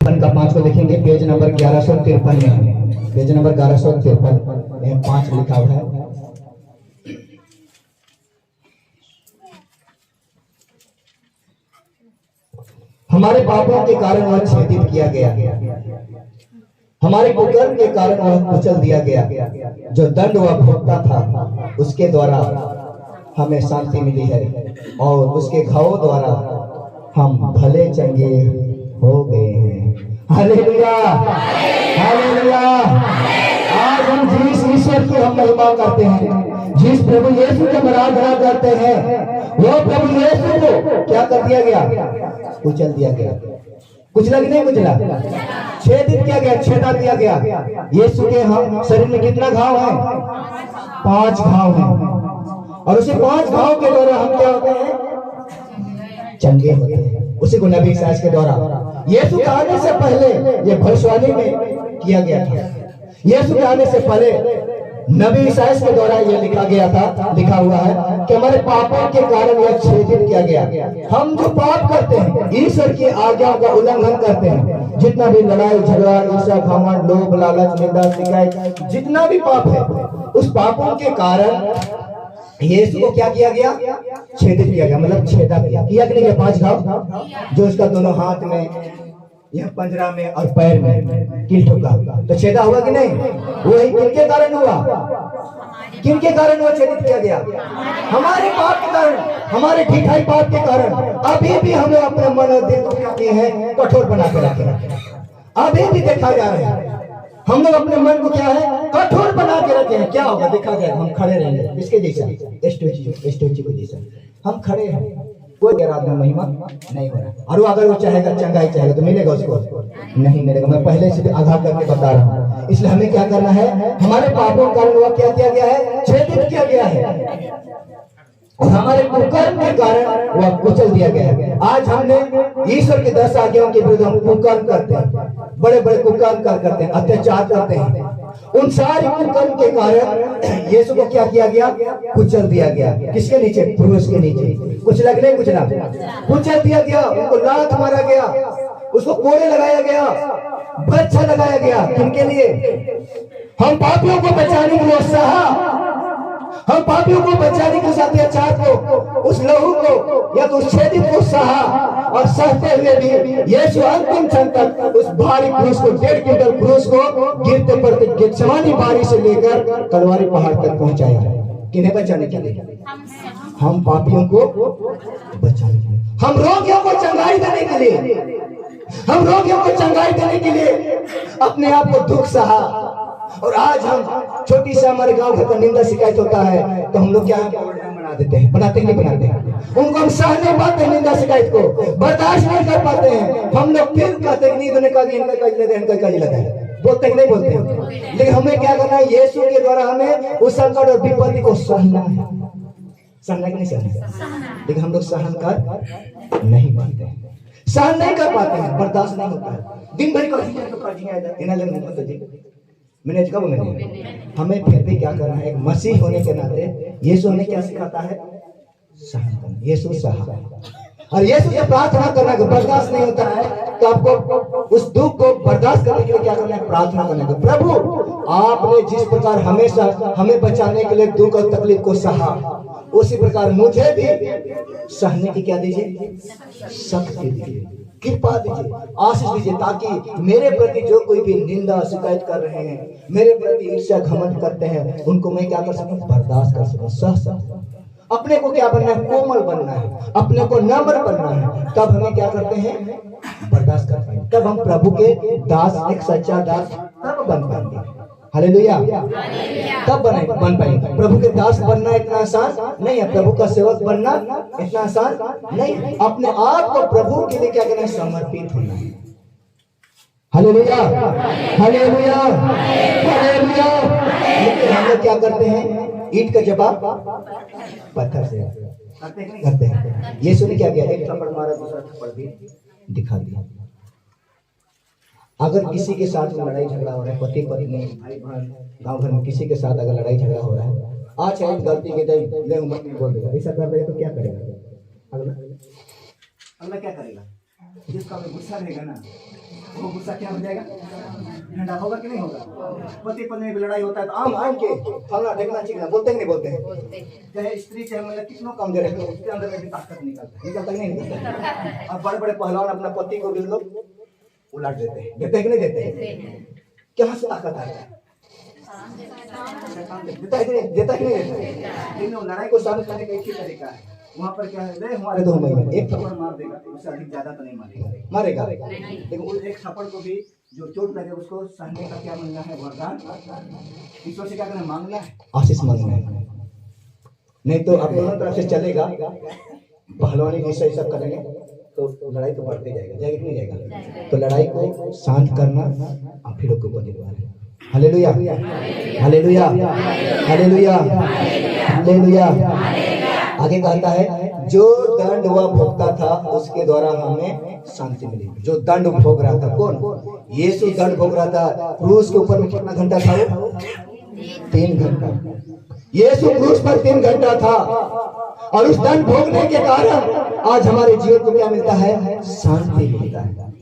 का 5 को लिखेंगे पेज नंबर 1153 में, पेज नंबर 1153 में 5 लिखा हुआ है। हमारे पापों के कारण वह छेदित किया गया, हमारे कुकर्म के कारण वह कुचल दिया गया। जो दंड वह भोगता था उसके द्वारा हमें शांति मिली है, और उसके घावों द्वारा हम भले चंगे हो गए हैं। Hallelujah, hallelujah. आज हम जिस ईश्वर की हम महिमा करते हैं, जिस प्रभु यीशु की आराधना करते हैं, वो प्रभु यीशु को क्या कर दिया गया? कुचल दिया गया। कुचला कि नहीं कुचला? छेदित किया गया, छेदा दिया गया। यीशु के हम शरीर में कितना घाव है? 5 घाव हैं, और उसे 5 घाव के द्वारा हम क्या होते हैं? चंगे होते हैं। उसी को नबी ईसाइया के द्वारा यीशु के आने से पहले ये भविष्यवाणी में किया गया था। यीशु के आने से पहले नबी ईसाइया के द्वारा ये लिखा गया था, लिखा हुआ है कि हमारे पापों के कारण यह छेदित किया गया। हम जो पाप करते हैं, ईश्वर की आज्ञाओं का उल्लंघन करते हैं, जितना भी लड़ाई झगड़ा, ईर्ष्या, घमंड, लोभ, लालच, निंदा, शिकायत, जितना भी पाप है, उस पापों के कारण यीशु को क्या किया गया? छेदित किया गया, मतलब छेदा किया कि नहीं? 5 घाव जो उसका दोनों हाथ में, यह पंजरा में और पैर में किल ठोका, तो छेदा हुआ कि नहीं? वही किनके कारण हुआ? किनके कारण वो छेदित किया गया? हमारे पाप के कारण, हमारे ढिठाई पाप के कारण। अभी भी हम लोग अपने मन और दिल को क्या है? कठोर बना के रखे। अभी भी देखा जा रहा है, हम लोग अपने मन को क्या है? कठोर बना के रखे हैं। क्या होगा? देखा जाएगा, हम खड़े रहेंगे इसके जैसा, स्टैच्यू को जैसा हम खड़े हैं, कोई आराधना महिमा नहीं हो रहा। और वो अगर वो चाहेगा, चंगाई चाहेगा, तो मिलेगा उसको? नहीं मिलेगा। मैं पहले से आगाह करके बता रहा हूँ। इसलिए हमें क्या करना है? हमारे पापों के कारण वह क्या किया गया है? छेदित किया गया है, और हमारे कुकर्म के कारण वह कुचल दिया गया है। आज हमने ईश्वर की 10 आज्ञाओं के विरुद्ध हम कुकर्म करते हैं, बड़े बड़े कुकर्म करते हैं, अत्याचार करते हैं। उन सारे कुकर्म के कारण यीशु को क्या किया गया? कुचल दिया गया। किसके नीचे? क्रूस के नीचे। कुछ लगने कुचला, कुचल दिया गया। उनको लात मारा गया, उसको कोड़े लगाया गया, बच्चा लगाया गया। किनके लिए? हम पापियों को बचाने के लिए सहा, हम पापियों को बचाने के साथ अत्याचार को, उस लहू को या तो उस छेदित को सहा, और सहते हुए भी यीशु अंतिम क्षण तक उस भारी क्रूस को, 1.5 क्विंटल क्रूस को गिरते पड़ते गेत्सेमानी बारी से लेकर कलवारी पहाड़ तक पहुंचाया। किन्हें बचाने के लिए? हम पापियों को बचाने के लिए, हम रोगियों को चंगाई देने के लिए, हम रोगियों को चंगाई देने के लिए अपने आप को दुख सहा। और आज हम छोटी सा हमारे गांव घर का निंदा शिकायत होता है तो हम लोग क्या बना देते हैं? बनाते नहीं बनाते हैं? उनको हम सह नहीं पाते, निंदा शिकायत को बर्दाश्त नहीं कर पाते हैं। हम लोग फिर कहते हैं इनका काज लगा है, बोलते नहीं बोलते हैं। लेकिन हमें क्या करना है? यीशु के द्वारा हमें उस संकट और विपत्ति को सहना है। सहना कि नहीं सहना? लेकिन हम लोग सहन कर नहीं पाते हैं, सहन नहीं कर पाते हैं, बर्दाश्त नहीं होता है। दिन भर मैंने कब मैंने हमें फिर भी क्या करना है? एक मसीह होने के नाते यीशु हमें क्या सिखाता है? सहन करना। यीशु सहा, और यीशु से प्रार्थना करना कि बर्दाश्त नहीं होता है तो आपको उस दुख को बर्दाश्त करने के लिए क्या करना है? प्रार्थना करना है। प्रभु, आपने जिस प्रकार हमेशा हमें बचाने के लिए दुख और तकलीफ को सहा, उसी प्रकार मुझे भी सहने की क्या दीजिए? शक्ति दीजिए, कृपा दीजिए, आशीष दीजिए, ताकि मेरे प्रति जो कोई भी निंदा शिकायत कर रहे हैं, मेरे प्रति ईर्ष्या घमंड करते हैं, उनको मैं क्या कर सकूं? बर्दाश्त कर सकूं, सह सकूं। अपने को क्या बनना है? कोमल बनना है, अपने को नम्र बनना है। तब हमें क्या करते हैं? बर्दाश्त करते हैं। तब हम प्रभु के दास, एक सच्चा दास तब बन पाएंगे। हालेलुया, तब बन पाएंगे। प्रभु के दास बनना इतना आसान नहीं है, प्रभु का सेवक बनना इतना आसान नहीं है। अपने आप को प्रभु के लिए क्या करना है? समर्पित होना है। Hallelujah, hallelujah, hallelujah. लेकिन हम लोग क्या करते हैं? ईंट का जवाब पत्थर से करते हैं। यीशु ने क्या किया? एक थप्पड़ मारा, दूसरा थप्पड़ भी दिखा दिया। अगर किसी के साथ में लड़ाई झगड़ा हो रहा है, पति पत्नी, भाई बहन, गांव घर में किसी के साथ अगर लड़ाई झगड़ा हो रहा है, आज चाहे गलती के बोल देगा, ऐसा कर देगा तो क्या करेगा? अगला क्या करेगा? जिसका में गुस्सा रहेगा ना, वो गुस्सा क्या हो जाएगा? ठंडा होगा कि नहीं होगा? पति पत्नी में लड़ाई होता है तो आम के फलना ढेकना चिकना बोलते कि नहीं बोलते? चाहे स्त्री चाहे महिला कितना कम दे रहे, उसके अंदर में भी ताकत निकलता कि नहीं निकलता? अब बड़े बड़े पहलवान अपना पति को भी लोग उलट देते हैं, देते कि नहीं देते? क्या से ताकत आता है? देता कि नहीं देता? लेकिन लड़ाई को शांत करने का एक ही तरीका है। वहाँ पर क्या है, हमारे 2 महीने एक थप्पड़ मार देगा, उससे अधिक ज्यादा तो नहीं मारेगा, लेकिन उस एक थप्पड़ को भी जो चोट लगे उसको सहने का क्या मांगना है? वरदान। ईश्वर से क्या करना? मांगना है, आशीष मांगना है। नहीं तो अब दोनों तरफ से चलेगा, पहलवानी जैसे सब करेंगे तो लड़ाई तो बढ़ते जाएगा कि नहीं जाएगा? तो लड़ाई को शांत करना आप ही लोग के ऊपर निर्भर है। Hallelujah, hallelujah, hallelujah, hallelujah. आगे कहता है जो दंड वह भोगता था उसके द्वारा हमें शांति मिली। जो दंड भोग रहा था, कौन? यीशु दंड भोग रहा था। क्रूस के ऊपर में कितना घंटा था वो? 3 घंटा। यीशु क्रूस पर 3 घंटा था और उस दंड भोगने के कारण आज हमारे जीवन को क्या मिलता है? शांति मिलता है।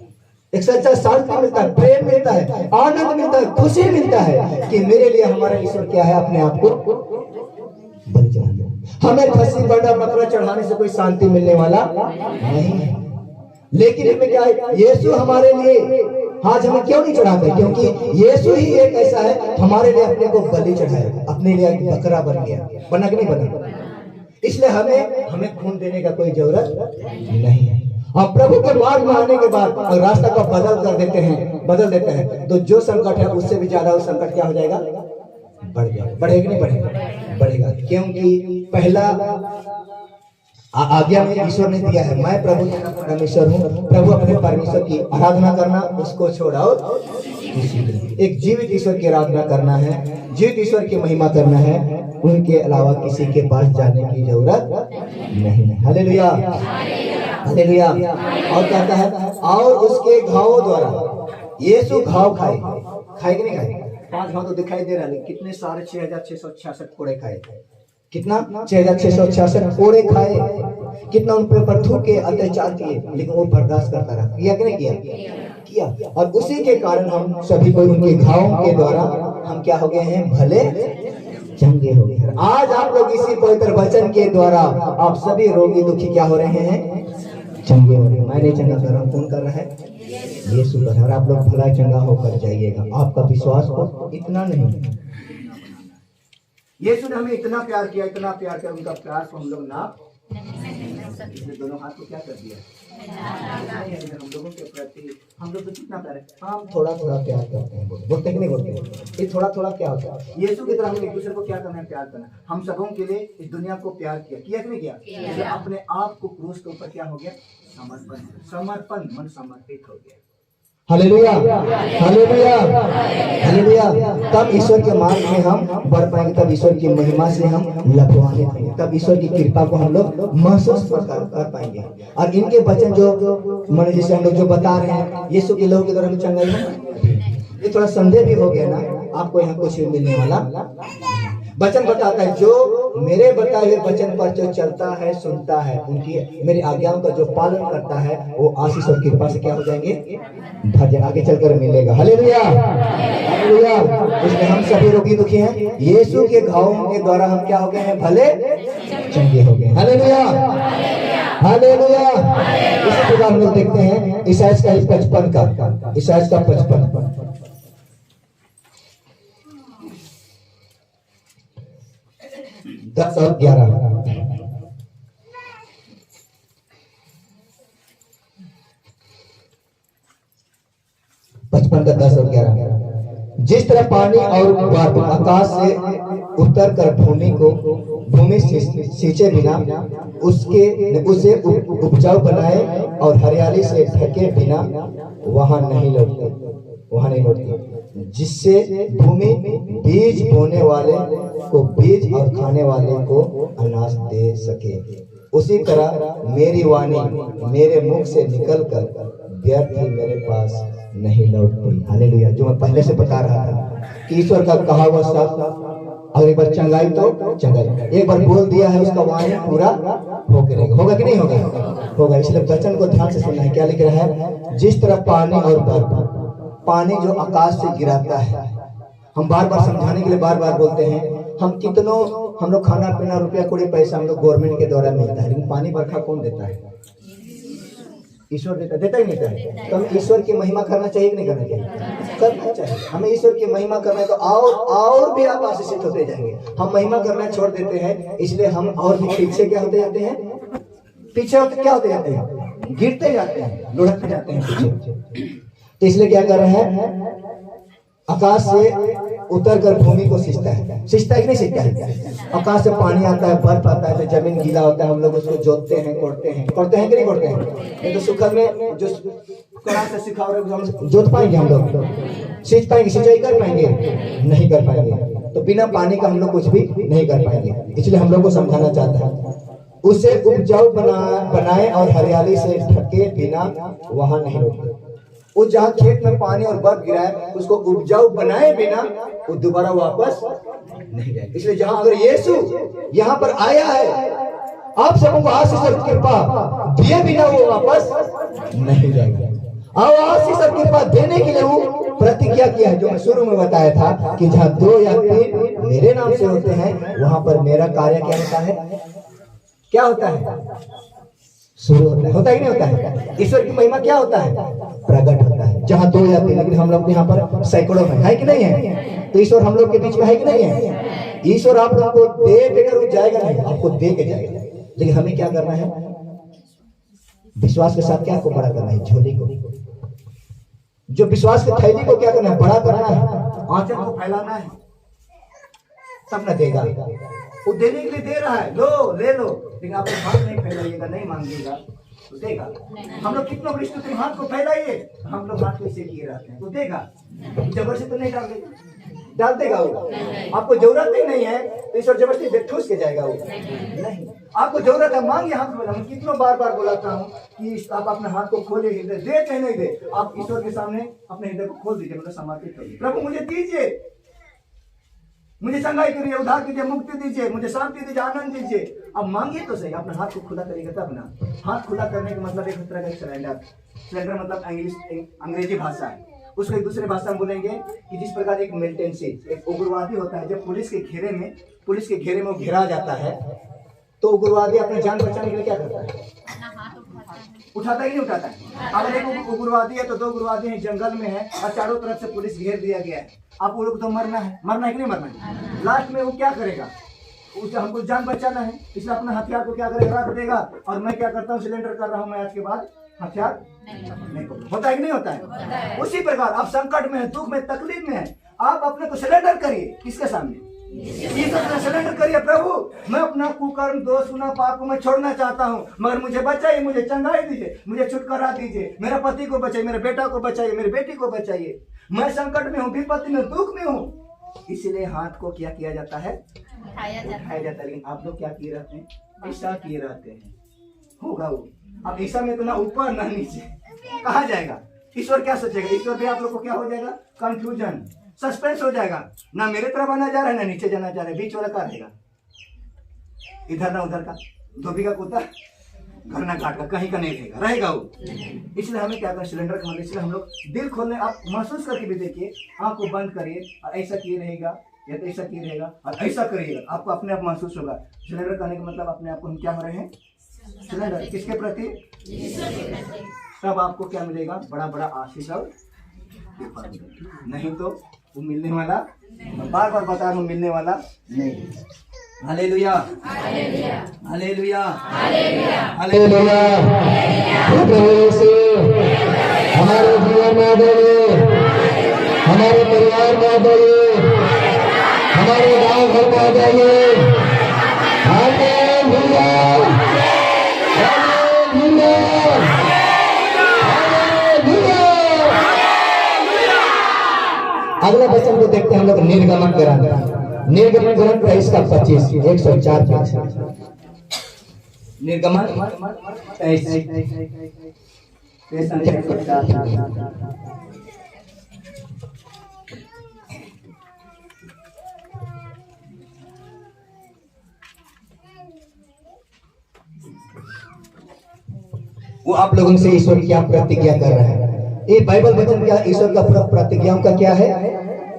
एक सच्चा शांति मिलता है, प्रेम मिलता है, आनंद मिलता है, खुशी मिलता है कि मेरे लिए हमारा ईश्वर क्या है? अपने आप को बलि चढ़ा दो। हमें खस्सी बड़ा बकरा चढ़ाने से कोई शांति मिलने वाला नहीं है। लेकिन हमें क्या है? यीशु हमारे लिए आज हमें क्यों नहीं चढ़ाते? क्योंकि यीशु ही एक ऐसा है हमारे लिए अपने को बलि चढ़ाया, अपने लिए बकरा बन गया। बना कि नहीं बना? इसलिए हमें खून देने का कोई जरूरत नहीं है। हम प्रभु के मार्ग में आने के बाद रास्ता को बदल देते हैं तो जो संकट है उससे भी ज्यादा वो संकट क्या हो जाएगा? बढ़ जाएगा। बढ़ेगा नहीं बढ़ेगा? बढ़ेगा। क्योंकि पहला आज्ञा में ईश्वर ने दिया है, मैं प्रभु का परमेश्वर हूँ। प्रभु अपने परमेश्वर की आराधना करना, उसको छोड़ाओ। एक जीवित ईश्वर की आराधना करना है, जीवित ईश्वर की महिमा करना है, उनके अलावा किसी के पास जाने की जरूरत नहीं है। Hallelujah, hallelujah. और कहता है और उसके घावों द्वारा यीशु घाव खाए कि नहीं खाए? 5 घाव तो दिखाई दे रहा है, कितने सारे 6666 कोड़े खाए। कितना? 6666 कोड़े खाए। कितना उन पर थूके, अत्याचार किए, लेकिन वो बर्दाश्त करता रहा। किया कि नहीं किया? और उसी के कारण हम सभी को उनके घावों के द्वारा हम क्या हो गए हैं? भले चंगे हो गए। आज आप लोग इसी पवित्र वचन के द्वारा आप सभी रोगी दुखी क्या हो रहे हैं? चंगे हो रहे हैं। मैं नहीं चंगा कर रहा हूँ, कौन कर रहा है? यीशु कर रहा है। आप लोग भला चंगा होकर जाइएगा। आपका विश्वास हो इतना नहीं। यीशु ने हमें इतना प्यार किया, उनका प्यार को हम लोग ना दोनों हाथ को क्या कर दिया? हम लोगों के प्रति हम लोग तो कितना प्यार है। हम थोड़ा थोड़ा प्यार करते हैं, बोलते कि नहीं बोलते? ये थोड़ा थोड़ा क्या होता है? यीशु की तरह हम एक दूसरे को क्या करना है? प्यार करना। हम सबों के लिए इस दुनिया को प्यार किया कि नहीं किया? अपने आप को क्रूस के ऊपर क्या हो गया? समर्पण, मन समर्पित हो गया। Hallelujah, hallelujah, hallelujah. तब ईश्वर के मार्ग में हम बढ़ पाएंगे, तब ईश्वर की महिमा से हम लभवान्वित होंगे, तब ईश्वर की कृपा को हम लोग महसूस कर पाएंगे। और इनके वचन जो मन जैसे हम लोग जो बता रहे हैं यीशु के लोगों के द्वारा चंगाई है, ये थोड़ा संदेह भी हो गया ना आपको? यहाँ कुछ मिलने वाला वचन बताता है जो मेरे बताए हुए वचन पर जो चलता है, सुनता है, उनकी मेरी आज्ञाओं का जो पालन करता है, वो आशीष और कृपा से क्या हो जाएंगे? भर जाएंगे, आगे चलकर मिलेगा। Hallelujah, hallelujah. इसलिए हम सभी रोगी दुखी हैं, यीशु के घावों के द्वारा हम क्या हो गए हैं? भले चंगे हो गए। Hallelujah, hallelujah. इसी प्रकार हम लोग देखते हैं ईसाइया का 55 का, ईसाइया का 55 10 और 11। 55 का 10 और 11। जिस तरह पानी और बर्फ आकाश से उतर कर भूमि सींचे बिना उसे उपजाऊ बनाए और हरियाली से ढके बिना वहां नहीं लौटती, जिससे भूमि बीज बोने वाले को बीज और खाने वाले को अनाज दे सके, उसी तरह मेरी वाणी मेरे मुख से निकलकर व्यर्थ ही मेरे पास नहीं लौटती। हालेलुया। जो मैं पहले से बता रहा था कि ईश्वर का कहा हुआ शब्द अगर एक बार चंगाई तो चंगाई, एक बार बोल दिया है उसका वाणी पूरा हो गिरेगा। होगा कि नहीं होगा? होगा। इसलिए वचन को ध्यान से सुनना है। क्या लिख रहा है? जिस तरह पानी और बर्फ, पानी जो आकाश से गिराता है, हम बार बार समझाने के लिए बार बार बोलते हैं, हम लोग खाना पीना रुपया कोड़ी पैसा हम लोग गवर्नमेंट के द्वारा मिलता है, लेकिन पानी बरखा कौन देता है? ईश्वर देता ही नहीं देता। तो हमें ईश्वर की महिमा करना चाहिए कि नहीं करना चाहिए? करना चाहिए। हमें ईश्वर की महिमा करना है तो और भी आप आशीषित होते जाएंगे। हम महिमा करना छोड़ देते हैं, इसलिए हम और भी पीछे क्या होते जाते हैं? पीछे होते क्या होते जाते हैं? गिरते जाते हैं, लुढ़कते जाते हैं पीछे। तो इसलिए क्या कर रहे हैं? आकाश से उतर कर भूमि को सिंचता है। सिंचता है कि नहीं सिंचता है? आकाश से पानी आता है, बर्फ आता है, तो जमीन गीला होता है, हम लोग उसको जोतते हैं, कोड़ते हैं कि नहीं कोड़ते हैं? नहीं तो सुखद में जो कड़ा से सिखा रहे हम जोत पाएंगे? हम लोग सींच पाएंगे? सिंचाई कर पाएंगे? नहीं कर पाएंगे। तो बिना पानी का हम लोग कुछ भी नहीं कर पाएंगे। इसलिए हम लोग को समझाना चाहता है, उसे उपजाऊ बनाए और हरियाली से ढके बिना वहां नहीं रोके। वो जहाँ खेत में पानी और बर्फ गिरा है, उसको उपजाऊ बनाए बिना वो दोबारा वापस नहीं जाएगा। इसलिए जहाँ अगर यीशु यहाँ पर आया है, आप सबको आशीष और कृपा दिए बिना वो वापस नहीं जाएगा। और आशीष और कृपा देने के लिए वो प्रतिज्ञा किया है, जो मैं शुरू में बताया था कि जहाँ 2 या 3 मेरे नाम से होते हैं, वहां पर मेरा कार्य क्या होता है? क्या होता है? शुरू होता है। होता ही नहीं होता है? ईश्वर की महिमा क्या होता है? प्रकट होता है। जहाँ 2 या 3, लेकिन हम लोग यहाँ पर सैकड़ों में है कि नहीं है? तो ईश्वर हम लोग के बीच में है कि नहीं है? ईश्वर आप लोग को दे देकर वो जाएगा नहीं, आपको दे के जाएगा। लेकिन हमें क्या करना है? विश्वास के साथ क्या को बड़ा करना है? झोली को, जो विश्वास की थैली को क्या करना है? बड़ा करना है, आंचल को फैलाना है, तब न देगा। वो देने के लिए दे रहा है, लो ले लो, लेकिन आप हाथ नहीं फैलाइएगा, नहीं मांगिएगा तो देगा। हम लोग कितना बड़ी स्तुति, हाथ को फैलाइए, हम लोग हाथ को ऐसे किए रहते हैं, तो देगा। जबरदस्ती तो नहीं डाल देगा वो। आपको जरूरत ही नहीं है तो ईश्वर जबरदस्ती ठूस के जाएगा वो नहीं। आपको जरूरत है, मांगिए, हाथ में। मैं कितना बार बार बोलाता हूँ कि आप अपने हाथ को खोले, हृदय दे चाहे नहीं दे, आप ईश्वर के सामने अपने हृदय को खोल दीजिए, मतलब समर्पित करिए। प्रभु मुझे दीजिए, मुझे चंगाई करिए, उद्धार कीजिए, मुक्ति दीजिए, मुझे शांति दीजिए, आनंद दीजिए। अब मांगिए तो सही। अपने हाथ को खुला करिएगा तब ना। हाथ खुला करने का मतलब एक तरह का सिलेंडर मतलब अंग्रेजी भाषा है। उसको एक दूसरे भाषा में बोलेंगे कि जिस प्रकार एक मिलिटेंसी, एक उग्रवादी होता है, जब पुलिस के घेरे में वो घेरा जाता है, तो उग्रवादी अपने जान बचाने के लिए क्या करता है? उठाता ही नहीं उठाता है। अगर एक उग्रवादी है तो 2 उग्रवादी हैं, जंगल में है और चारों तरफ से पुलिस घेर दिया गया है, आप वो लोग तो मरना है कि नहीं मरना है? लास्ट में वो क्या करेगा? उसे हमको जान बचाना है, इसलिए अपना हथियार को क्या करेगा? रख देगा। और मैं क्या करता हूँ? सिलेंडर कर रहा हूँ, मैं आज के बाद हथियार नहीं करूँगा। होता है कि नहीं होता है? उसी प्रकार आप संकट में है, दुख में, तकलीफ में है, आप अपने को सिलेंडर करिए। किसके सामने? सिलेंडर करिए। प्रभु मैं अपना कुकर्म, दोष, गुनाह, पाप को मैं छोड़ना चाहता हूँ, मगर मुझे बचाइए, मुझे चंगाई दीजिए, मुझे छुटकारा दीजिए, मेरे पति को बचाइए, मेरे बेटा को बचाइए, मेरी बेटी को बचाइए। मैं संकट में हूँ, विपत्ति में, दुख में हूँ। इसलिए हाथ को क्या किया जाता है? उठाया जाता है। लेकिन आप लोग क्या किए रहते हैं? ऐसा किए रहते हैं। होगा वो। अब ऐसा में तो ना ऊपर ना नीचे, कहाँ जाएगा? ईश्वर क्या सोचेगा? ईश्वर भी आप लोग को क्या हो जाएगा? कंफ्यूजन, सस्पेंस हो जाएगा। ना मेरे तरफ आना जा रहा है, ना नीचे जाना चाह रहा है, बीच वाला कहाँ रहेगा? इधर ना उधर का, धोबी का कुत्ता, घर ना घाट का, कहीं का नहीं रहेगा वो। इसलिए हमें क्या करना? सिलेंडर का मतलब, इसलिए हम लोग दिल खोलने, आप महसूस करके भी देखिए, आँख को बंद करिए और ऐसा किए रहेगा या तो ऐसा किए रहेगा और ऐसा करिएगा, आपको अपने आप महसूस होगा। सिलेंडर करने का मतलब अपने आप को हम क्या हो रहे हैं? सिलेंडर। किसके प्रति? तब आपको क्या मिलेगा? बड़ा बड़ा आशीष और नहीं तो वो मिलने वाला, बार बार बता रहा हूँ, मिलने वाला नहीं। Hallelujah, hallelujah, hallelujah. हमारे जीवन में आइए, हमारे परिवार में आइए, हमारे गांव घर में आ जाइए। Hallelujah, hallelujah, hallelujah. अगले वचन को देखते हैं हम लोग, निर्गमन ग्रंथ, निर्गमन ग्रंथ है इसका 25, 104 पेज। निर्गमन 23। वो आप लोगों से ईश्वर क्या प्रतिज्ञा कर रहा है। ये बाइबल वचन क्या ईश्वर का प्रतिज्ञाओं का क्या है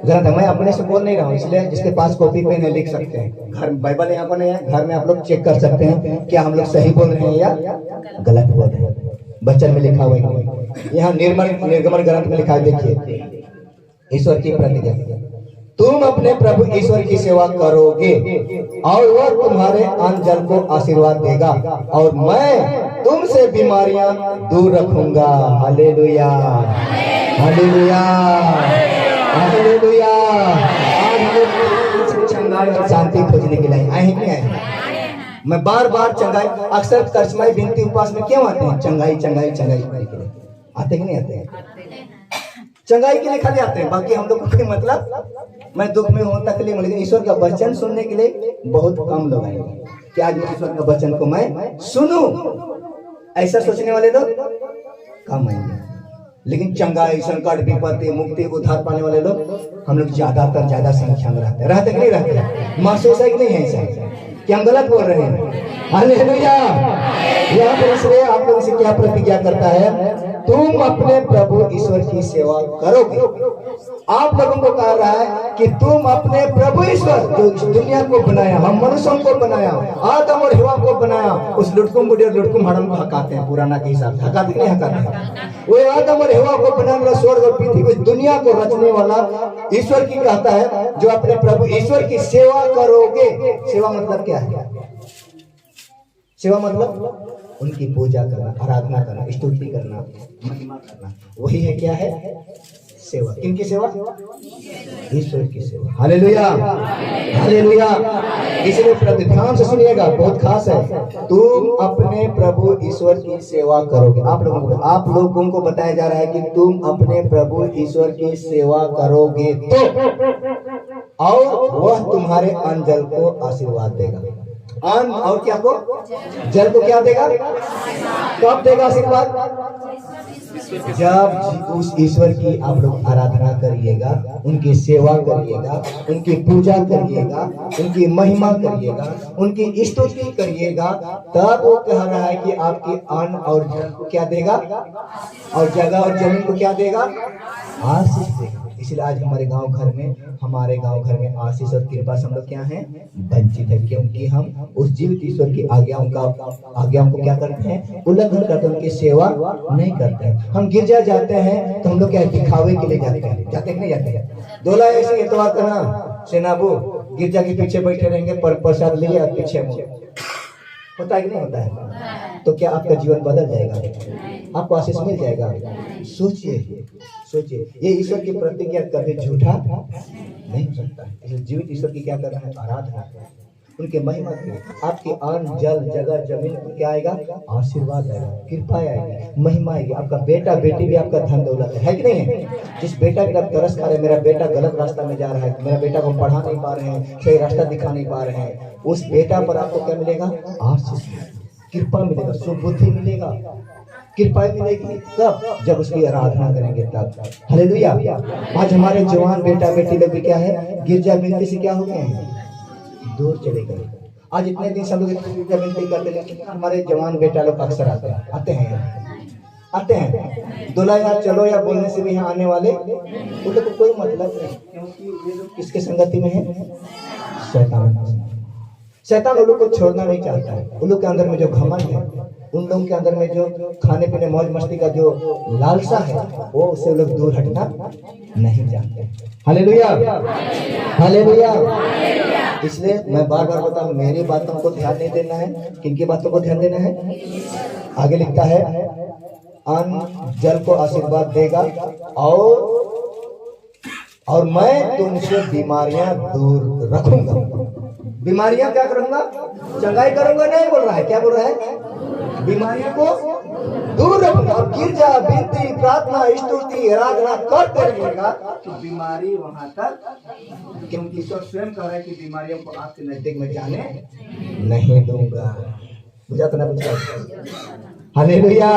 ग्रंथ है। मैं अपने से बोल नहीं रहा हूँ, इसलिए जिसके पास कॉपी पेन है लिख सकते हैं। घर बाइबल यहाँ पर नहीं है, घर में आप लोग चेक कर सकते हैं क्या हम लोग सही बोल रहे हैं या गलत बोल रहे हैं। वचन में लिखा हुआ है, यहाँ निर्गमन ग्रंथ में लिखा है, देखिए ईश्वर की प्रतिज्ञा, तुम अपने प्रभु ईश्वर की सेवा करोगे और वह तुम्हारे अन्न जल को आशीर्वाद देगा और मैं तुमसे बीमारियां दूर रखूंगा। Hallelujah hallelujah hallelujah. आज हम लोग चंगाई और शांति खोजने के लिए आए नहीं आए। मैं बार बार चंगाई, अक्सर करसमाई बिनती उपवास में क्यों आते हैं? चंगाई चंगाई चंगाई के लिए आते कि नहीं आते हैं? चंगाई के लिए खाली आते हैं, बाकी हम लोग को कोई मतलब। मैं दुख में हूँ, तकलीफ में, लेकिन ईश्वर का वचन सुनने के लिए बहुत कम लोग आएंगे कि आज ईश्वर का वचन को मैं सुनूं, ऐसा सोचने वाले लोग कम आएंगे। लेकिन चंगाई, संकट, विपत्ति, मुक्ति, उद्धार पाने वाले लोग हम लोग ज्यादातर ज्यादा संख्या में रहते कि नहीं रहते? महसूस है कि नहीं है ऐसा कि हम गलत बोल रहे हैं? हालेलुया। यहाँ पर इसलिए आप लोगों से क्या प्रतिज्ञा करता है? तुम अपने प्रभु ईश्वर की सेवा करोगे। आप लोगों को कह रहा है कि तुम अपने प्रभु ईश्वर जो इस दुनिया को बनाया, हम मनुष्यों को बनाया, आदम और हवा को बनाया, उस लुटकुम बुढ़ी और लुटकुम हड़म को हकाते हैं पुराना के हिसाब से, हकाते नहीं हकाते हैं? वो आदम और हवा को बनाने वाला, स्वर्ग और पृथ्वी को, दुनिया को रचने वाला ईश्वर की कहता है जो अपने प्रभु ईश्वर की सेवा करोगे। सेवा मतलब क्या है? सेवा मतलब उनकी पूजा करना, आराधना करना, स्तुति करना, महिमा करना, वही है क्या है? सेवा। किनकी सेवा? ईश्वर की सेवा। Hallelujah hallelujah. इसलिए ध्यान से सुनिएगा, बहुत खास है। तुम अपने प्रभु ईश्वर की सेवा करोगे। आप लोगों को बताया जा रहा है कि तुम अपने प्रभु ईश्वर की सेवा करोगे तो, और वह तुम्हारे अन्न जल को आशीर्वाद देगा। अन्न और क्या को? जल को क्या देगा? कब देगा आशीर्वाद? जब उस ईश्वर की आप लोग आराधना करिएगा, उनकी सेवा करिएगा, उनकी पूजा करिएगा, उनकी महिमा करिएगा, उनकी स्तुति करिएगा, तब वो कह रहा है कि आपके अन्न और जल को क्या देगा, और जगह और जमीन को क्या देगा? आशीष देगा। इसलिए आज हमारे गांव घर में आशीष और कृपा से हम लोग क्या हैं? वंचित है, क्योंकि हम उस जीवित ईश्वर की आज्ञाओं को क्या करते हैं? उल्लंघन करते हैं, उनकी सेवा नहीं करते हैं। हम गिरजा जाते हैं तो हम लोग क्या दिखावे के लिए जाते हैं, नहीं जाते हैं? दोला ऐसे इतवार करना सेनाबू गिरजा के पीछे बैठे रहेंगे, प्रसाद लिए और पीछे होता है कि नहीं होता है? तो क्या आपका जीवन बदल जाएगा? आपको आशीष मिल जाएगा? सोचिए, ये ईश्वर की प्रतिज्ञा कभी झूठा नहीं हो सकता है। इसलिए जीवित ईश्वर की क्या कर रहा है? आराधना, उनके महिमा की। आपके अन्न जल जगह जमीन को क्या आएगा? आशीर्वाद आएगा, कृपा आएगी, महिमा आएगी। आपका बेटा बेटी भी आपका धन दौलत है कि नहीं है? जिस बेटा की आप तरस खा रहे, मेरा बेटा गलत रास्ता में जा रहा है, मेरा बेटा को पढ़ा नहीं पा रहे हैं, सही रास्ता दिखा नहीं पा रहे हैं, उस बेटा पर आपको क्या मिलेगा? आशीष, कृपा मिलेगा, सुबुद्धि मिलेगा, कृपा मिलेगी। कब? जब उसकी आराधना करेंगे तब। हालेलुया। आज हमारे जवान बेटा बेटी लोग भी क्या है? गिरजा बिनती से क्या हो गए हैं? दूर चले गए। आज इतने दिन सब लोग गिरजा बिनती करते, लेकिन हमारे जवान बेटा लोग अक्सर आते हैं। दूल्हा यार चलो या बोलने से भी यहाँ आने वाले, उन लोग को कोई मतलब नहीं, क्योंकि ये लोग किसके संगति में है? शैतान उन लोग को छोड़ना नहीं चाहता है। उन लोग के अंदर में जो घमंड है, उन लोगों के अंदर में जो खाने पीने मौज मस्ती का जो लालसा है, वो उससे लोग दूर हटना नहीं चाहते। Hallelujah hallelujah. इसलिए मैं बार बार बताऊं, मेरी बातों को ध्यान नहीं देना है। किनकी बातों को ध्यान देना है? आगे लिखता है, अन्न जल को आशीर्वाद देगा और मैं तुमसे बीमारियां दूर रखूंगा। बीमारियां क्या करूंगा? चंगाई करूंगा नहीं बोल रहा है, क्या बोल रहा है? बीमारियों को दूर रखूंगा। और गिरजा विनती प्रार्थना स्तुति आराधना करते रहिएगा कि बीमारी वहां तक, क्योंकि ईश्वर स्वयं कह रहा है कि बीमारियों को आपके नजदीक में जाने नहीं दूंगा। बुझा तो ना बुझा? हालेलुया।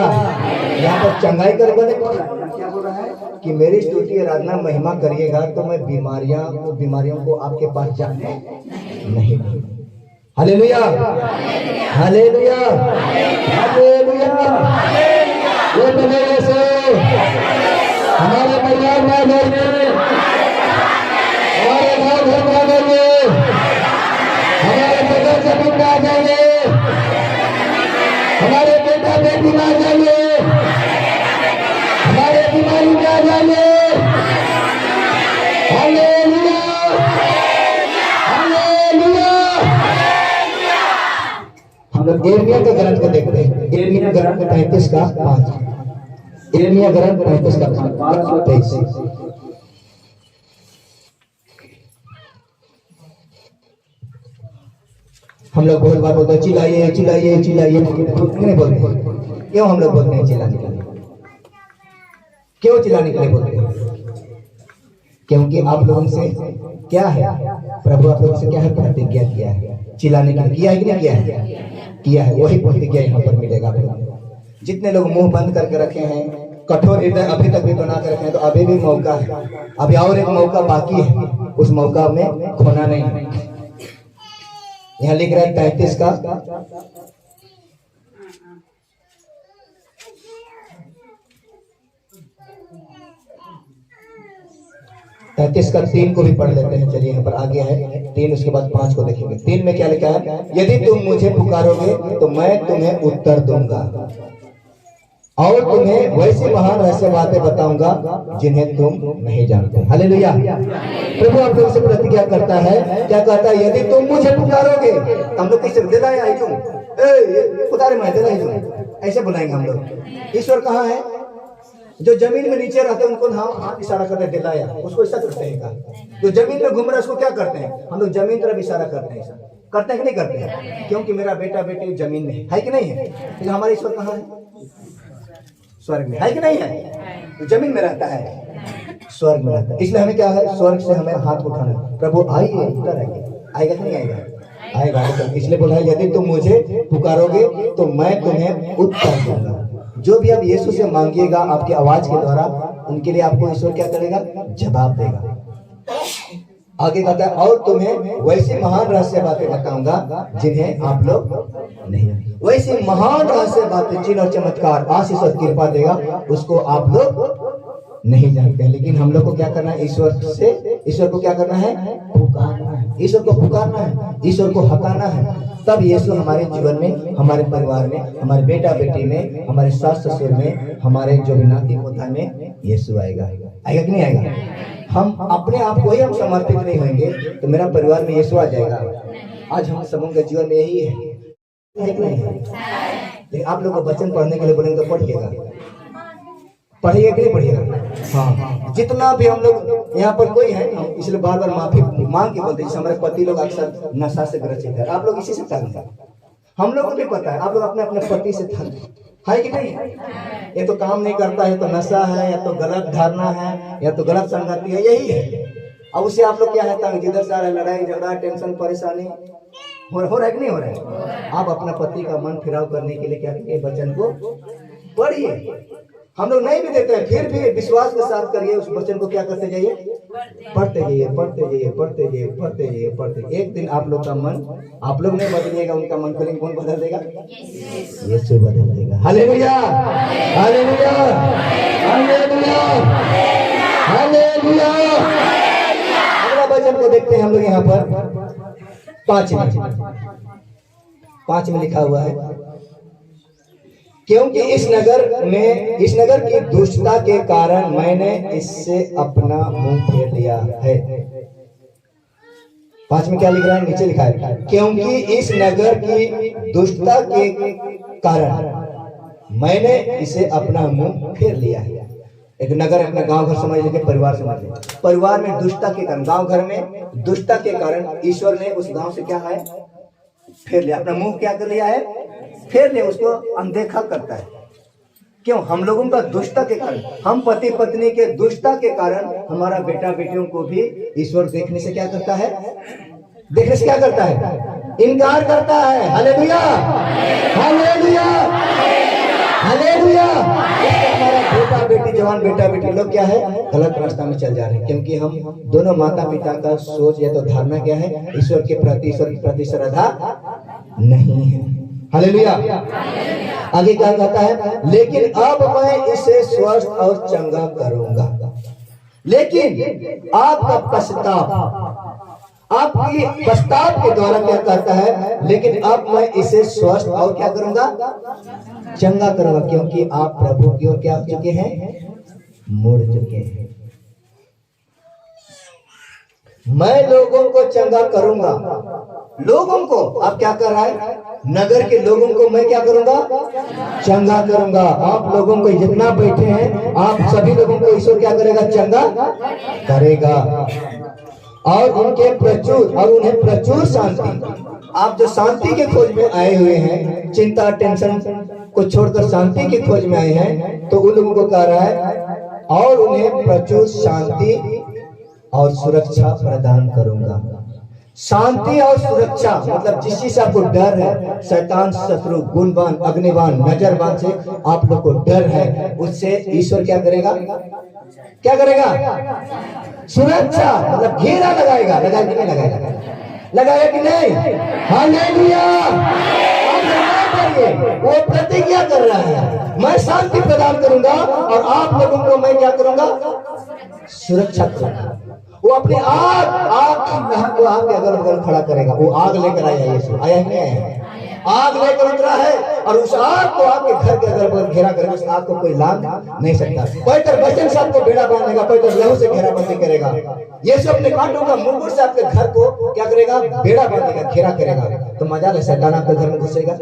यहाँ पर चंगाई करूंगा नहीं बोल रहा है, क्या बोल रहा है? कि मेरी स्तुति आराधना महिमा करिएगा तो मैं बीमारियों को आपके पास जाने नहीं दूंगा। Hallelujah hallelujah hallelujah. ये बोले यीशु हमारे परिवार में घर में, हमारे गाँव घर में आ जाइए, हमारे बगल जमीन में आ जाइए, हमारे बेटा बेटी में आ जाइए, हमारे बीमारी में आ जाइए। Hallelujah, hallelujah. हम लोग यिर्मयाह के ग्रंथ को देखते हैं। यिर्मयाह ग्रंथ 35 का 5। यिर्मयाह ग्रंथ 35 का 5। हम लोग बहुत बार बोलते हैं चिल्लाइए चिल्लाइए चिल्लाइए, नहीं बोलते। क्यों हम लोग बोलते हैं चिल्लाने के लिए? क्यों चिल्लाने के लिए बोलते हैं? क्योंकि आप लोगों से क्या है, प्रभु आप लोगों से क्या है, प्रतिज्ञा किया है। चिल्लाने के लिए किया है कि नहीं किया है? किया है। वही प्रतिज्ञा यहाँ पर मिलेगा आप लोगों। जितने लोग मुंह बंद करके रखे हैं, कठोर हृदय अभी तक भी बना कर रखे हैं, तो अभी भी मौका है। अभी और एक मौका बाकी है, उस मौका में खोना नहीं है। यहाँ लिख रहा है 35 का 3 को भी पढ़ लेते हैं। चलिए यहाँ पर आगे है 3, उसके बाद 5 को देखेंगे। 3 में क्या लिखा है? यदि तुम मुझे पुकारोगे तो मैं तुम्हें उत्तर दूंगा और तुम्हें वैसी महान रहस्य बातें बताऊंगा जिन्हें तुम नहीं जानते। हालेलुया। प्रभु आप लोगों से प्रतिज्ञा करता है, क्या कहता है? यदि तुम मुझे पुकारोगे। हम लोग कैसे दिलाया है तुम, पुकारे मैं दिलाया तुम, ऐसे बुलाएंगे हम लोग। ईश्वर कहाँ है? जो जमीन में नीचे रहते हैं उनको हाथ इशारा करते हैं दिलाया, उसको ऐसा करते हैं। जो जमीन में घूम रहा है उसको क्या करते हैं? हम लोग जमीन तरफ इशारा करते हैं। ऐसा करते हैं कि नहीं करते हैं? क्योंकि मेरा बेटा बेटी जमीन में है कि नहीं है? तो हमारा ईश्वर कहाँ है? स्वर्ग में है कि नहीं है? तो जमीन में रहता है, स्वर्ग में रहता है। इसलिए हमें क्या है? स्वर्ग से हमें हाथ उठाना है। प्रभु आइए, उतर आइए। आएगा कि नहीं आएगा? आएगा। इसलिए बोला है यदि तुम मुझे पुकारोगे तो मैं तुम्हें उत्तर दूंगा। जो भी आप यीशु से मांगिएगा आपकी आवाज के द्वारा, उनके लिए आपको ईश्वर क्या करेगा? जवाब देगा। आगे कहता है और तुम्हें वैसी महान रहस्य बातें बताऊंगा जिन्हें आप लोग नहीं। वैसी महान रहस्य बातें, चिन्ह और चमत्कार, आशीष और कृपा देगा, उसको आप लोग नहीं जानते हैं। लेकिन हम लोग को क्या करना है? ईश्वर को क्या करना है? पुकारना है। ईश्वर को पुकारना है, ईश्वर को हकाना है। तब यीशु हमारे जीवन में, हमारे परिवार में, हमारे बेटा बेटी में, हमारे सास ससुर में, हमारे जो भी नाती पोता में यीशु आएगा। आएगा कि नहीं आएगा? हम अपने आप को ही हम समर्पित नहीं होंगे तो मेरा परिवार में यीशु आ जाएगा। आज हम सबों के जीवन में यही है कि नहीं है? लेकिन आप लोग को वचन पढ़ने के लिए बोलेंगे तो पढ़िएगा, पढ़िएगा कि नहीं पढ़िएगा? हाँ, जितना भी हम लोग यहाँ पर कोई है, हम इसलिए बार बार माफी मांग के बोलते हैं। हमारे पति लोग अक्सर नशा से ग्रसित है, आप लोग इसी से तंग है। हम लोग को भी पता है, आप लोग अपने अपने पति से तंग है कि नहीं? ये तो काम नहीं करता है, तो नशा है, या तो गलत धारणा है, या तो गलत संगति है, यही है। अब उसे आप लोग क्या है तंग, जिधर से आ रहा है लड़ाई झगड़ा, टेंशन, परेशानी हो रहा है कि नहीं हो रहा है? आप अपना पति का मन फिराव करने के लिए क्या करिए? वचन को पढ़िए। हम लोग नहीं भी देते हैं, फिर भी विश्वास के साथ करिए। उस वचन को क्या करते जाइए? पढ़ते जाइए, पढ़ते जाइए, पढ़ते जाइए, पढ़ते जाइए, पढ़ते। एक दिन आप लोग का मन, आप लोग नहीं बदलिएगा, उनका मन करेंगे, कौन बदल देगा? यीशु बदल देगा। Hallelujah, hallelujah, hallelujah, hallelujah. अगला वचन को देखते हैं हम लोग यहाँ पर 5 में लिखा हुआ है, क्योंकि इस नगर की दुष्टता के कारण मैंने इससे अपना मुंह फेर लिया है। 5 में क्या लिख रहा है? नीचे लिखा है, क्योंकि इस नगर की दुष्टता के कारण मैंने इसे अपना मुंह फेर लिया है। एक नगर अपना गांव घर समझ लीजिए, परिवार समझ लीजिए। परिवार में दुष्टता के कारण, गांव घर में दुष्टता के कारण ईश्वर ने उस गांव से क्या है? फेर लिया, अपना मुंह क्या कर लिया है? फेर लिया, उसको अनदेखा करता है। क्यों? हम लोगों का दुष्टता के कारण, हम पति पत्नी के दुष्टता के कारण हमारा बेटा बेटियों को भी ईश्वर देखने से क्या करता है? देखने से क्या करता है? इनकार करता है। Hallelujah, hallelujah, hallelujah. हमारा बेटा बेटी, जवान बेटा बेटी लोग क्या है? गलत रास्ता में चल जा रहे हैं, क्योंकि हम दोनों माता पिता का सोच या तो धारणा क्या है? ईश्वर के प्रति श्रद्धा नहीं है। हालेलुया। आगे क्या कहता है, लेकिन अब मैं इसे स्वस्थ और चंगा करूंगा। लेकिन आपका पश्चाताप, आपकी पश्चाताप के द्वारा क्या कहता है, लेकिन अब मैं इसे स्वस्थ और क्या करूंगा, चंगा करूंगा, क्योंकि आप प्रभु की ओर क्या हो चुके हैं, मुड़ चुके हैं। मैं लोगों को चंगा करूंगा। लोगों को आप क्या कर रहा है, नगर के लोगों को मैं क्या करूंगा, चंगा करूंगा। आप लोगों को जितना बैठे हैं, आप सभी लोगों को ईश्वर क्या करेगा, चंगा करेगा। और उनके प्रचुर और उन्हें प्रचुर शांति। आप जो शांति के खोज में आए हुए हैं, चिंता टेंशन को छोड़कर शांति की खोज में आए हैं, तो उन लोगों को कह रहा है और उन्हें प्रचुर शांति और सुरक्षा प्रदान करूंगा। शांति और सुरक्षा मतलब जिस चीज से आपको डर है, शैतान, शत्रु, गुणवान, अग्निवान, नजरवान से आप लोग को डर है, उससे ईश्वर क्या करेगा, क्या करेगा, सुरक्षा मतलब घेरा लगाएगा। लगाएगा कि नहीं लगाएगा, लगाएगा कि नहीं। हालेलुया। वो प्रतिज्ञा कर रहा है, मैं शांति प्रदान करूंगा और आप लोगों को मैं क्या करूंगा, सुरक्षा करूंगा। वो अपने आग को आपके अगल बगल खड़ा करेगा। वो आग लेकर आया, यीशु आया ही नहीं आया, आग लेकर उतरा है और उस आग को आपके घर के अगल बगल घेरा करेगा। उस आग को कोई लाग नहीं सकता। पवित्र वचन से आपको बेड़ा बांधेगा, पवित्र लहू से घेराबंदी करेगा। यीशु अपने कांटों का मुकुट से आपके घर को क्या करेगा, बेड़ा बांधेगा, घेरा करेगा। तो मजा ले, शैतान आपके घर में घुसेगा,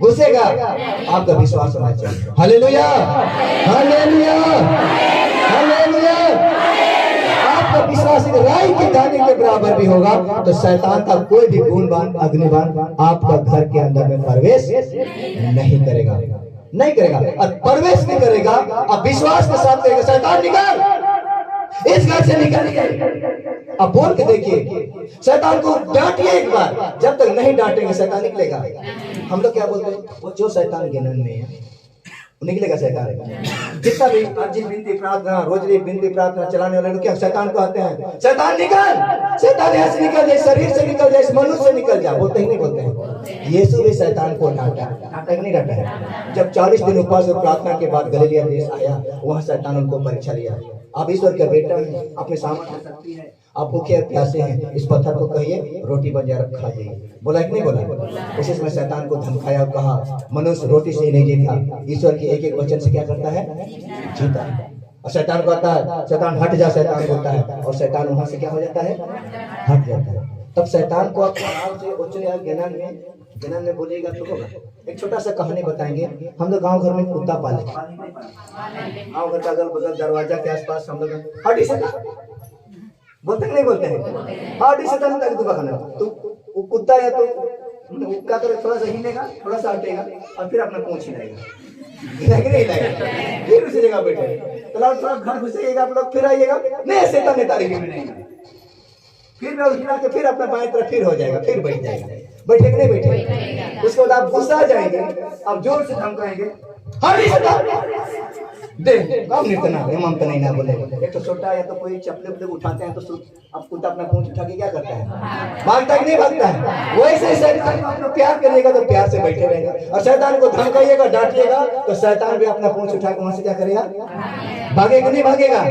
घुसेगा। आपका विश्वास होना चाहिए। Hallelujah, hallelujah, hallelujah. आपका विश्वास राई के दाने के बराबर भी होगा, तो शैतान का कोई भी गुणवान, अग्निवान आपका घर के अंदर में प्रवेश नहीं करेगा, नहीं करेगा। और प्रवेश नहीं करेगा, अब विश्वास के साथ करेगा, शैतान निकल, इस घर से निकल। अब बोल के देखिए, शैतान को डांटिए एक बार। जब तक नहीं डांटेंगे शैतान निकलेगा। हम लोग क्या बोलते हैं, वो जो शैतान के नन में है निकलेगा शैतान। जितना भी अर्जी बिनती प्रार्थना, रोजरी बिनती प्रार्थना चलाने वाले लोग क्या शैतान को आते हैं, शैतान निकल, शैतान ऐसे निकल जाए, शरीर से निकल जाए, मनुष्य से निकल जाए। बोलते ही नहीं बोलते हैं। यीशु भी शैतान को डांटा, डांटा नहीं डांटा है। जब 40 दिन उपवास और प्रार्थना के बाद गलीलिया देश आया, वहां शैतान उनको परीक्षा लिया। आप ईश्वर का बेटा है, अपने सामर्थ्य शक्ति है, आप भूखे प्यासे हैं, इस पत्थर को कहिए रोटी बन जाए, खा जाइए। बोला कि नहीं बोला। उसी समय शैतान को धमकाया और कहा, मनुष्य रोटी से ही नहीं जीता, ईश्वर के एक एक वचन से क्या करता है, जीता। और शैतान को आता है, शैतान हट जा, शैतान बोलता है, और शैतान वहां से क्या हो जाता है, हट जाता है। तब शैतान को आपको आराम से उच्चले ज्ञान में बोलेगा तो होगा। एक छोटा सा कहानी बताएंगे। हम लोग गांव घर में कुत्ता पाले, गांव घर का अगल बगल दरवाजा के आसपास हम लोग हटी से बोलते नहीं बोलते हैं, हटी से तो वो कुत्ता या तो क्या करे, थोड़ा सा हिलेगा, थोड़ा सा हटेगा और फिर अपना पूंछ हिलाएगा, नहीं लाएगा, फिर उसी जगह बैठे। तो थोड़ा घर घुसेगा आप लोग, फिर आइएगा, नहीं शैतान ने तारीफ में नहीं, फिर मैं हिला के फिर अपना बाएं तरफ फिर हो जाएगा, फिर बैठ जाएगा। बैठे कि नहीं बैठे। उसके बाद आप गुस्सा जाएंगे, आप जोर से धमकाएंगे, कम इतना इमाम तो नहीं ना बोलेगा। एक तो छोटा या तो कोई चपले उपले उठाते हैं तो अब कुत्ता अपना पूंछ उठा के क्या करता है, भागता कि नहीं भागता है। वैसे ही शैतान को आप प्यार करिएगा तो प्यार से बैठे रहेगा, और शैतान को धमकाइएगा, डांटिएगा तो शैतान भी अपना पूंछ उठा के वहां से क्या करेगा, भागेगा नहीं भागेगा,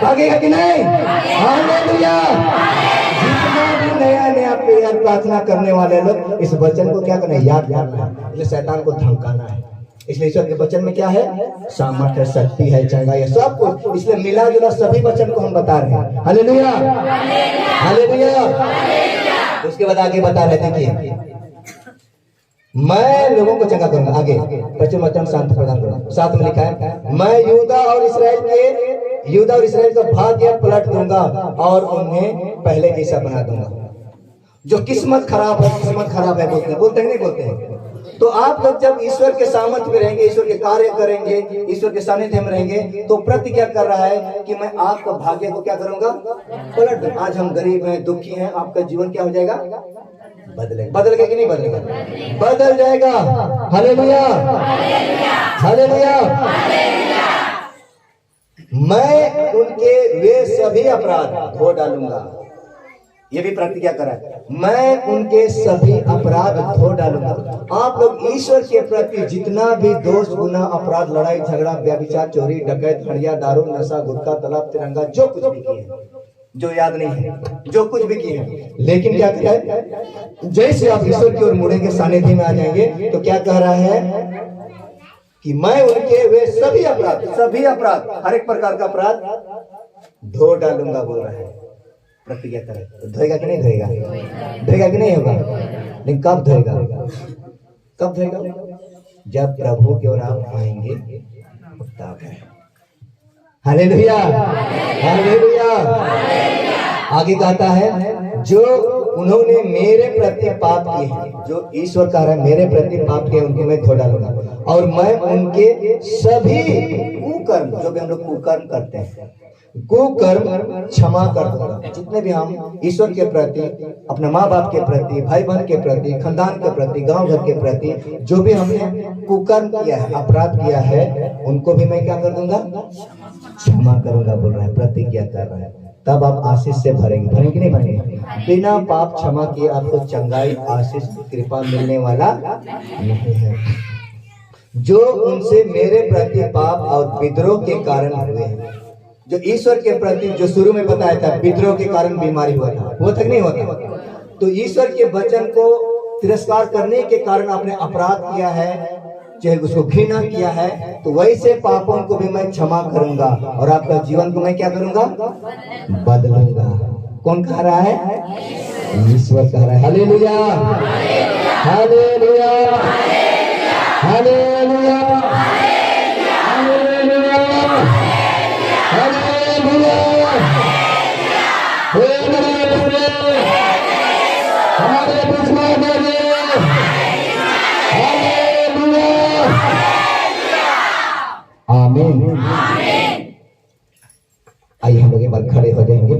भागेगा कि नहीं। हालेलुया। जितना भी नया नया प्रेयर प्रार्थना करने वाले लोग इस वचन को क्या करना है, याद रखना है। इसलिए शैतान को धमकाना है। इसलिए ईश्वर के वचन में क्या है, सामर्थ्य, शक्ति है, चंगाई है, सब कुछ। इसलिए मिला जुला सभी वचन को हम बता रहे हैं। Hallelujah, hallelujah. उसके बाद आगे बता रहे देखिए, मैं लोगों को चंगा करूंगा। आगे प्रचुर वचन शांति प्रदान करूंगा। साथ में लिखा है, मैं यहूदा और इस्राएल का भाग्य पलट दूंगा और उन्हें पहले जैसा बना दूंगा। जो किस्मत खराब है बोलते हैं नहीं बोलते हैं। तो आप लोग जब ईश्वर के सामर्थ्य में रहेंगे, ईश्वर के कार्य करेंगे, ईश्वर के सानिध्य में रहेंगे, तो प्रतिज्ञा कर रहा है कि मैं आपका भाग्य को क्या करूंगा, पलट दूंगा। आज हम गरीब हैं, दुखी हैं, आपका जीवन क्या हो जाएगा, बदलेगा कि नहीं बदलेगा, बदल जाएगा। Hallelujah, hallelujah. मैं उनके वे सभी अपराध धो डालूंगा। ये भी प्रतिज्ञा करा, मैं उनके सभी अपराध धो डालूंगा। आप लोग ईश्वर के प्रति जितना भी दोष, गुनाह, अपराध, लड़ाई झगड़ा, व्यभिचार, चोरी, डकैत, हड़िया, दारू, नशा, गुटखा, तालाब, तिरंगा, जो कुछ भी किए, जो याद नहीं है, जो कुछ भी किए, लेकिन क्या कह रहा है, जैसे आप ईश्वर की ओर मुड़ेंगे, सानिध्य में आ जाएंगे, तो क्या कह रहा है कि मैं उनके वे सभी अपराध, हर एक प्रकार का अपराध धो डालूंगा, बोल रहा है। प्रतिज्ञा करे तो धोएगा कि नहीं धोएगा? धोएगा कि नहीं होगा? लेकिन कब धोएगा? कब धोएगा? जब प्रभु की ओर आप आएंगे तब है। Hallelujah, hallelujah. आगे कहता है, जो उन्होंने मेरे प्रति पाप किए हैं, जो ईश्वर कह रहा है मेरे प्रति पाप किए उनको मैं धो डालूंगा, और मैं उनके सभी कुकर्म, जो भी हम लोग कुकर्म करते हैं, कुकर्म क्षमा कर दूंगा। जितने भी हम ईश्वर के प्रति, अपने माँ बाप के प्रति, भाई बहन के प्रति, खानदान के प्रति, गांव घर के प्रति जो भी हमने कुकर्म किया है, अपराध किया है, उनको भी मैं क्या कर दूंगा? क्षमा करूंगा, बोल रहा है, प्रतिज्ञा कर रहा है। तब आप आशीष से भरेंगे, भरेंगे नहीं भरेंगे? बिना पाप क्षमा किए आपको चंगाई, आशीष, कृपा मिलने वाला नहीं है। जो उनसे मेरे प्रति पाप और विद्रोह के कारण हुए हैं, जो ईश्वर के प्रति, जो शुरू में बताया था, विद्रोह के कारण बीमारी हुआ था, वो तक नहीं होता, तो ईश्वर के वचन को तिरस्कार करने के कारण आपने अपराध किया है, चाहे उसको घृणा किया है, तो वैसे पापों को भी मैं क्षमा करूंगा और आपका जीवन को मैं क्या करूंगा? बदलूंगा। कौन कह रहा है? ईश्वर कह रहा है। हालेलुया, हालेलुया, हालेलुया, हमारे दुश्मन आमीन। आइए हम लोग एक बार खड़े हो जाएंगे।